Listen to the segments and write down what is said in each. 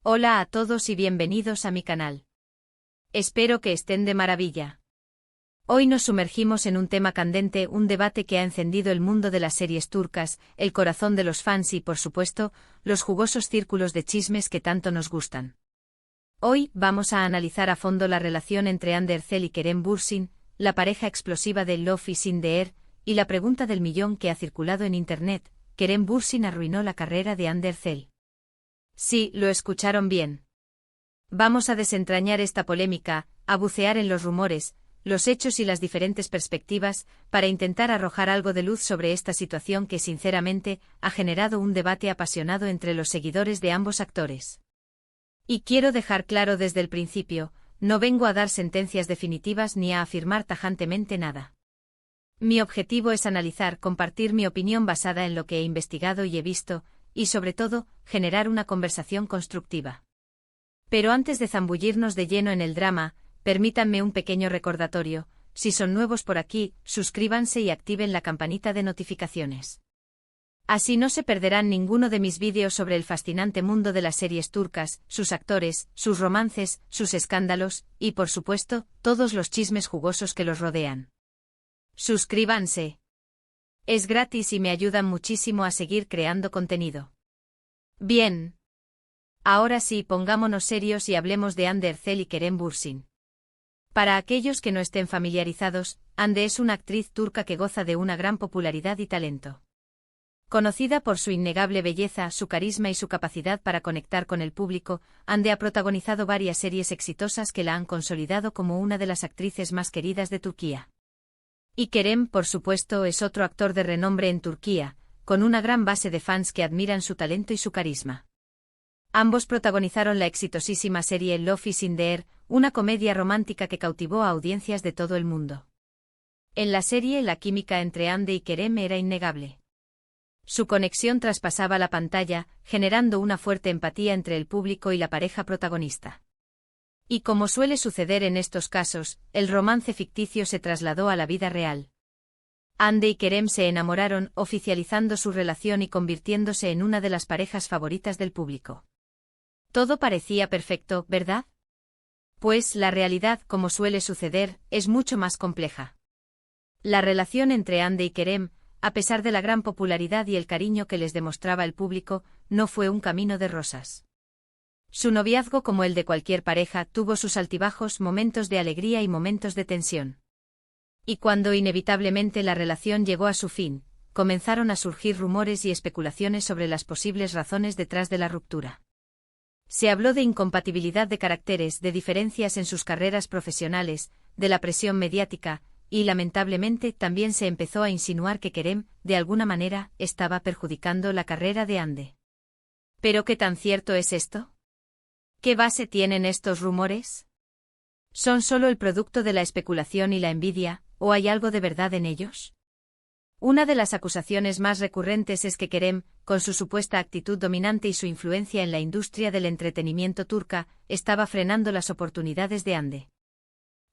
Hola a todos y bienvenidos a mi canal. Espero que estén de maravilla. Hoy nos sumergimos en un tema candente, un debate que ha encendido el mundo de las series turcas, el corazón de los fans y, por supuesto, los jugosos círculos de chismes que tanto nos gustan. Hoy vamos a analizar a fondo la relación entre Hande Erçel y Kerem Bürsin, la pareja explosiva de Love is in the Air, y la pregunta del millón que ha circulado en internet: ¿Kerem Bürsin arruinó la carrera de Hande Erçel? Sí, lo escucharon bien. Vamos a desentrañar esta polémica, a bucear en los rumores, los hechos y las diferentes perspectivas, para intentar arrojar algo de luz sobre esta situación que sinceramente ha generado un debate apasionado entre los seguidores de ambos actores. Y quiero dejar claro desde el principio, no vengo a dar sentencias definitivas ni a afirmar tajantemente nada. Mi objetivo es analizar, compartir mi opinión basada en lo que he investigado y he visto, y sobre todo, generar una conversación constructiva. Pero antes de zambullirnos de lleno en el drama, permítanme un pequeño recordatorio: si son nuevos por aquí, suscríbanse y activen la campanita de notificaciones. Así no se perderán ninguno de mis vídeos sobre el fascinante mundo de las series turcas, sus actores, sus romances, sus escándalos, y por supuesto, todos los chismes jugosos que los rodean. Suscríbanse. Es gratis y me ayudan muchísimo a seguir creando contenido. Bien. Ahora sí, pongámonos serios y hablemos de Hande Erçel y Kerem Bürsin. Para aquellos que no estén familiarizados, Hande es una actriz turca que goza de una gran popularidad y talento. Conocida por su innegable belleza, su carisma y su capacidad para conectar con el público, Hande ha protagonizado varias series exitosas que la han consolidado como una de las actrices más queridas de Turquía. Y Kerem, por supuesto, es otro actor de renombre en Turquía, con una gran base de fans que admiran su talento y su carisma. Ambos protagonizaron la exitosísima serie Love is in the Air, una comedia romántica que cautivó a audiencias de todo el mundo. En la serie, la química entre Hande y Kerem era innegable. Su conexión traspasaba la pantalla, generando una fuerte empatía entre el público y la pareja protagonista. Y como suele suceder en estos casos, el romance ficticio se trasladó a la vida real. Hande y Kerem se enamoraron, oficializando su relación y convirtiéndose en una de las parejas favoritas del público. Todo parecía perfecto, ¿verdad? Pues la realidad, como suele suceder, es mucho más compleja. La relación entre Hande y Kerem, a pesar de la gran popularidad y el cariño que les demostraba el público, no fue un camino de rosas. Su noviazgo, como el de cualquier pareja, tuvo sus altibajos, momentos de alegría y momentos de tensión. Y cuando inevitablemente la relación llegó a su fin, comenzaron a surgir rumores y especulaciones sobre las posibles razones detrás de la ruptura. Se habló de incompatibilidad de caracteres, de diferencias en sus carreras profesionales, de la presión mediática, y lamentablemente también se empezó a insinuar que Kerem, de alguna manera, estaba perjudicando la carrera de Hande. ¿Pero qué tan cierto es esto? ¿Qué base tienen estos rumores? ¿Son solo el producto de la especulación y la envidia, o hay algo de verdad en ellos? Una de las acusaciones más recurrentes es que Kerem, con su supuesta actitud dominante y su influencia en la industria del entretenimiento turca, estaba frenando las oportunidades de Hande.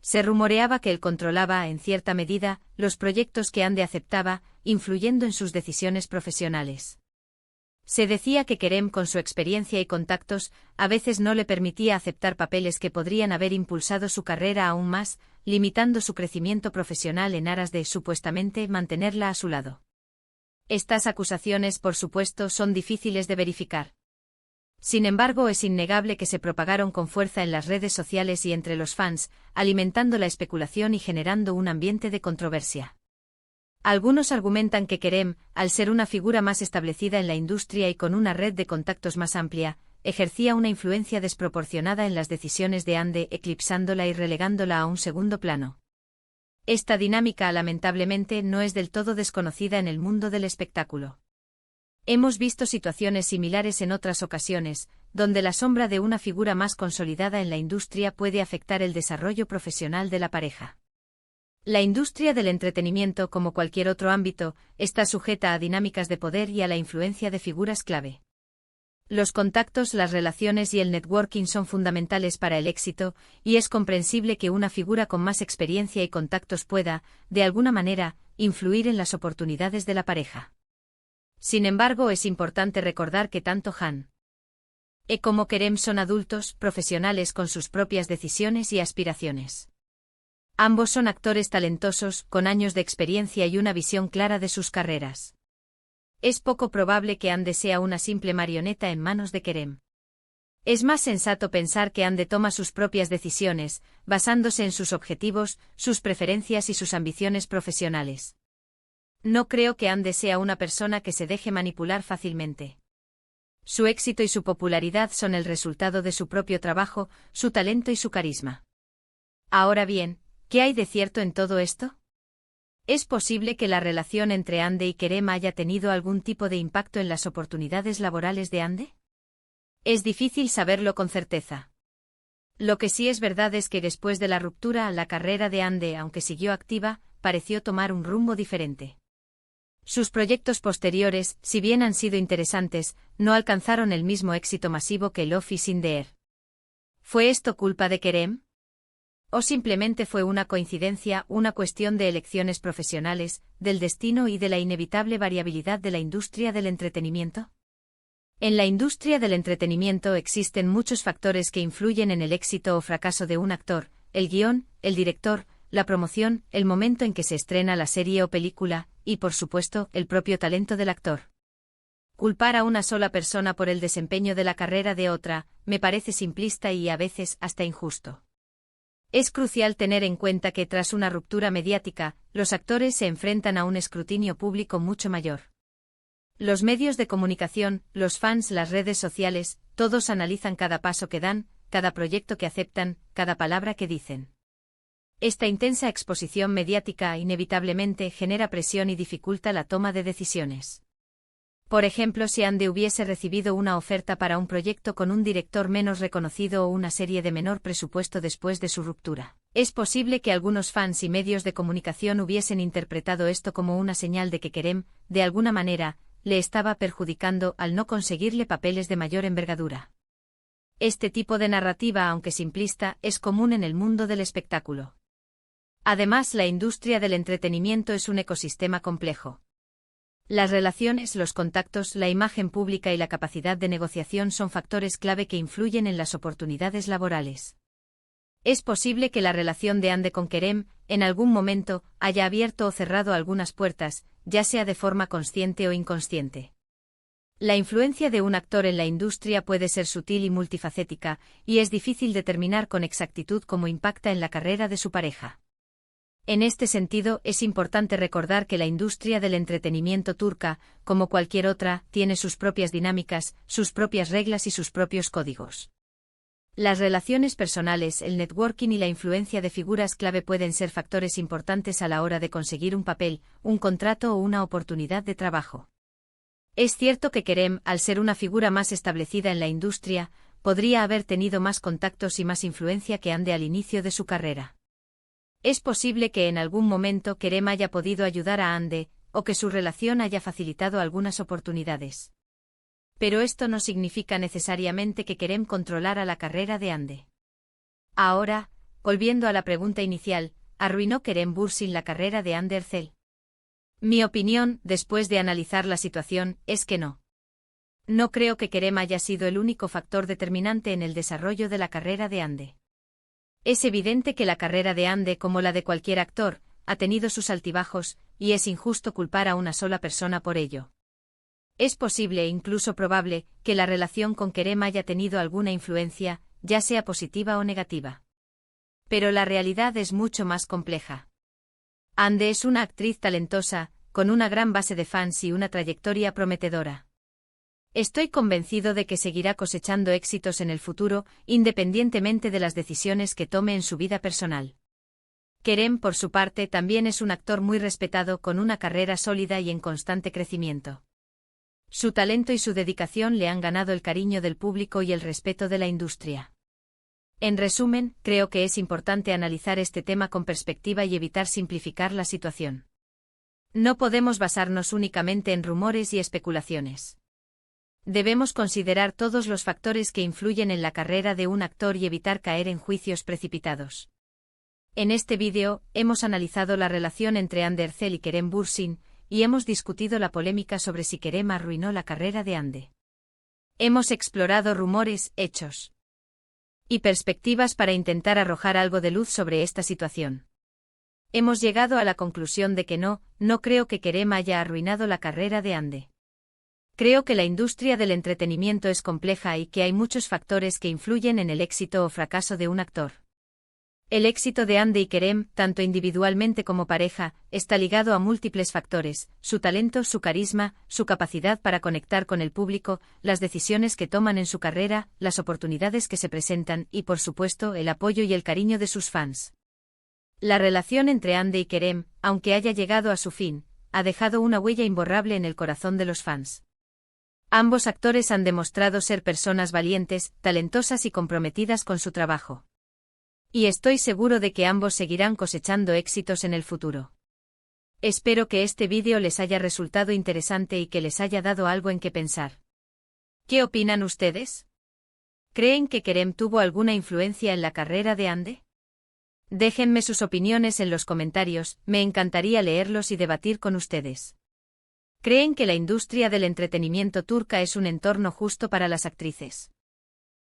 Se rumoreaba que él controlaba, en cierta medida, los proyectos que Hande aceptaba, influyendo en sus decisiones profesionales. Se decía que Kerem, con su experiencia y contactos, a veces no le permitía aceptar papeles que podrían haber impulsado su carrera aún más, limitando su crecimiento profesional en aras de, supuestamente, mantenerla a su lado. Estas acusaciones, por supuesto, son difíciles de verificar. Sin embargo, es innegable que se propagaron con fuerza en las redes sociales y entre los fans, alimentando la especulación y generando un ambiente de controversia. Algunos argumentan que Kerem, al ser una figura más establecida en la industria y con una red de contactos más amplia, ejercía una influencia desproporcionada en las decisiones de Hande, eclipsándola y relegándola a un segundo plano. Esta dinámica, lamentablemente, no es del todo desconocida en el mundo del espectáculo. Hemos visto situaciones similares en otras ocasiones, donde la sombra de una figura más consolidada en la industria puede afectar el desarrollo profesional de la pareja. La industria del entretenimiento, como cualquier otro ámbito, está sujeta a dinámicas de poder y a la influencia de figuras clave. Los contactos, las relaciones y el networking son fundamentales para el éxito, y es comprensible que una figura con más experiencia y contactos pueda, de alguna manera, influir en las oportunidades de la pareja. Sin embargo, es importante recordar que tanto Como Kerem son adultos, profesionales con sus propias decisiones y aspiraciones. Ambos son actores talentosos, con años de experiencia y una visión clara de sus carreras. Es poco probable que Hande sea una simple marioneta en manos de Kerem. Es más sensato pensar que Hande toma sus propias decisiones, basándose en sus objetivos, sus preferencias y sus ambiciones profesionales. No creo que Hande sea una persona que se deje manipular fácilmente. Su éxito y su popularidad son el resultado de su propio trabajo, su talento y su carisma. Ahora bien, ¿qué hay de cierto en todo esto? ¿Es posible que la relación entre Hande y Kerem haya tenido algún tipo de impacto en las oportunidades laborales de Hande? Es difícil saberlo con certeza. Lo que sí es verdad es que después de la ruptura, la carrera de Hande, aunque siguió activa, pareció tomar un rumbo diferente. Sus proyectos posteriores, si bien han sido interesantes, no alcanzaron el mismo éxito masivo que Love is in the Air. ¿Fue esto culpa de Kerem? ¿O simplemente fue una coincidencia, una cuestión de elecciones profesionales, del destino y de la inevitable variabilidad de la industria del entretenimiento? En la industria del entretenimiento existen muchos factores que influyen en el éxito o fracaso de un actor: el guión, el director, la promoción, el momento en que se estrena la serie o película, y por supuesto, el propio talento del actor. Culpar a una sola persona por el desempeño de la carrera de otra, me parece simplista y a veces hasta injusto. Es crucial tener en cuenta que tras una ruptura mediática, los actores se enfrentan a un escrutinio público mucho mayor. Los medios de comunicación, los fans, las redes sociales, todos analizan cada paso que dan, cada proyecto que aceptan, cada palabra que dicen. Esta intensa exposición mediática inevitablemente genera presión y dificulta la toma de decisiones. Por ejemplo, si Hande hubiese recibido una oferta para un proyecto con un director menos reconocido o una serie de menor presupuesto después de su ruptura, es posible que algunos fans y medios de comunicación hubiesen interpretado esto como una señal de que Kerem, de alguna manera, le estaba perjudicando al no conseguirle papeles de mayor envergadura. Este tipo de narrativa, aunque simplista, es común en el mundo del espectáculo. Además, la industria del entretenimiento es un ecosistema complejo. Las relaciones, los contactos, la imagen pública y la capacidad de negociación son factores clave que influyen en las oportunidades laborales. Es posible que la relación de Hande con Kerem, en algún momento, haya abierto o cerrado algunas puertas, ya sea de forma consciente o inconsciente. La influencia de un actor en la industria puede ser sutil y multifacética, y es difícil determinar con exactitud cómo impacta en la carrera de su pareja. En este sentido, es importante recordar que la industria del entretenimiento turca, como cualquier otra, tiene sus propias dinámicas, sus propias reglas y sus propios códigos. Las relaciones personales, el networking y la influencia de figuras clave pueden ser factores importantes a la hora de conseguir un papel, un contrato o una oportunidad de trabajo. Es cierto que Kerem, al ser una figura más establecida en la industria, podría haber tenido más contactos y más influencia que Hande al inicio de su carrera. Es posible que en algún momento Kerem haya podido ayudar a Hande, o que su relación haya facilitado algunas oportunidades. Pero esto no significa necesariamente que Kerem controlara la carrera de Hande. Ahora, volviendo a la pregunta inicial, ¿arruinó Kerem Bürsin la carrera de Hande Erçel? Mi opinión, después de analizar la situación, es que no. No creo que Kerem haya sido el único factor determinante en el desarrollo de la carrera de Hande. Es evidente que la carrera de Hande, como la de cualquier actor, ha tenido sus altibajos, y es injusto culpar a una sola persona por ello. Es posible e incluso probable que la relación con Kerem haya tenido alguna influencia, ya sea positiva o negativa. Pero la realidad es mucho más compleja. Hande es una actriz talentosa, con una gran base de fans y una trayectoria prometedora. Estoy convencido de que seguirá cosechando éxitos en el futuro, independientemente de las decisiones que tome en su vida personal. Kerem, por su parte, también es un actor muy respetado con una carrera sólida y en constante crecimiento. Su talento y su dedicación le han ganado el cariño del público y el respeto de la industria. En resumen, creo que es importante analizar este tema con perspectiva y evitar simplificar la situación. No podemos basarnos únicamente en rumores y especulaciones. Debemos considerar todos los factores que influyen en la carrera de un actor y evitar caer en juicios precipitados. En este vídeo, hemos analizado la relación entre Hande Erçel y Kerem Bürsin, y hemos discutido la polémica sobre si Kerem arruinó la carrera de Hande. Hemos explorado rumores, hechos y perspectivas para intentar arrojar algo de luz sobre esta situación. Hemos llegado a la conclusión de que no creo que Kerem haya arruinado la carrera de Ande. Creo que la industria del entretenimiento es compleja y que hay muchos factores que influyen en el éxito o fracaso de un actor. El éxito de Ande y Kerem, tanto individualmente como pareja, está ligado a múltiples factores: su talento, su carisma, su capacidad para conectar con el público, las decisiones que toman en su carrera, las oportunidades que se presentan y, por supuesto, el apoyo y el cariño de sus fans. La relación entre Ande y Kerem, aunque haya llegado a su fin, ha dejado una huella imborrable en el corazón de los fans. Ambos actores han demostrado ser personas valientes, talentosas y comprometidas con su trabajo. Y estoy seguro de que ambos seguirán cosechando éxitos en el futuro. Espero que este vídeo les haya resultado interesante y que les haya dado algo en qué pensar. ¿Qué opinan ustedes? ¿Creen que Kerem tuvo alguna influencia en la carrera de Ande? Déjenme sus opiniones en los comentarios, me encantaría leerlos y debatir con ustedes. ¿Creen que la industria del entretenimiento turca es un entorno justo para las actrices?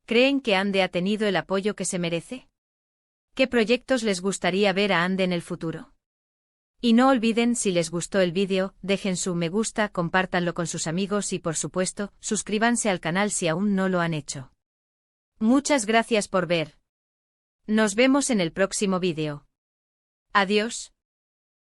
¿Creen que Ande ha tenido el apoyo que se merece? ¿Qué proyectos les gustaría ver a Ande en el futuro? Y no olviden, si les gustó el vídeo, dejen su me gusta, compártanlo con sus amigos y, por supuesto, suscríbanse al canal si aún no lo han hecho. Muchas gracias por ver. Nos vemos en el próximo vídeo. Adiós.